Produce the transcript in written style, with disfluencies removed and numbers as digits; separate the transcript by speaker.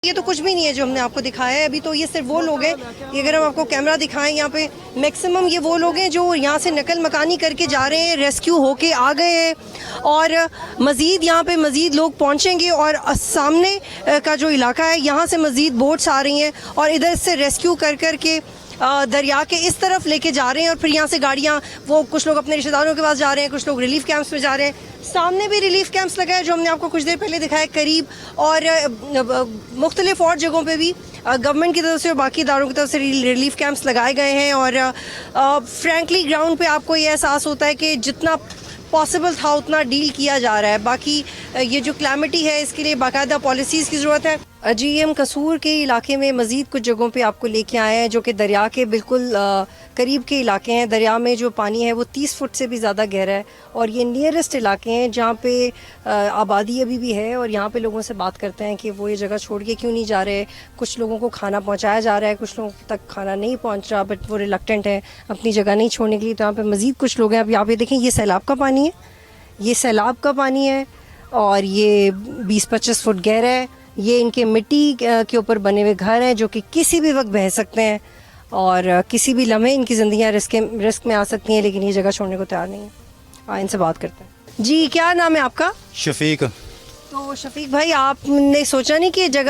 Speaker 1: ये तो कुछ भी नहीं है जो हमने आपको दिखाया है अभी। तो ये सिर्फ वो लोग हैं, ये अगर हम आपको कैमरा दिखाएं यहाँ पे मैक्सिमम ये वो लोग हैं जो यहाँ से नकल मकानी करके जा रहे हैं, रेस्क्यू होके आ गए हैं और मज़ीद यहाँ पे मज़ीद लोग पहुँचेंगे। और सामने का जो इलाका है यहाँ से मज़ीद बोट्स आ रही हैं और इधर से रेस्क्यू कर कर के दरिया के इस तरफ लेके जा रहे हैं और फिर यहाँ से गाड़ियाँ, वो कुछ लोग अपने रिश्तेदारों के पास जा रहे हैं, कुछ लोग रिलीफ कैंप्स में जा रहे हैं। सामने भी रिलीफ कैंप्स लगा है जो हमने आपको कुछ देर पहले दिखाया करीब, और मुख्तलिफ और जगहों पे भी गवर्नमेंट की तरफ से और बाकी इदारों की तरफ से रिलीफ कैंप्स लगाए गए हैं। और फ्रैंकली ग्राउंड पे आपको ये एहसास होता है कि जितना पॉसिबल था उतना डील किया जा रहा है। बाकी ये जो क्लैमिटी है इसके लिए बाकायदा पॉलिसीज़ की ज़रूरत है। जी हम कसूर के इलाके में मज़ीद कुछ जगहों पे आपको लेके आए हैं जो कि दरिया के बिल्कुल करीब के इलाके हैं। दरिया में जो पानी है वो 30 फुट से भी ज़्यादा गहरा है और ये नियरेस्ट इलाके हैं जहाँ पे आबादी अभी भी है। और यहाँ पे लोगों से बात करते हैं कि वो ये जगह छोड़ के क्यों नहीं जा रहे। कुछ लोगों को खाना पहुँचाया जा रहा है, कुछ लोगों तक खाना नहीं पहुँच रहा, बट वो रिलक्टेंट है अपनी जगह नहीं छोड़ने के लिए। तो यहाँ पर मज़ीद कुछ लोग हैं। अब यहाँ पे देखें, ये सैलाब का पानी है, ये सैलाब का पानी है और ये 20-25 फुट गहरा है। ये इनके मिट्टी के ऊपर बने हुए घर हैं जो कि किसी भी वक्त बह सकते हैं और किसी भी लम्हे इनकी ज़िंदगियाँ रिस्क में आ सकती हैं, लेकिन ये जगह छोड़ने को तैयार नहीं है। इनसे बात करते हैं। जी क्या नाम है आपका?
Speaker 2: शफीक।
Speaker 1: तो शफीक भाई, आपने सोचा नहीं कि ये जगह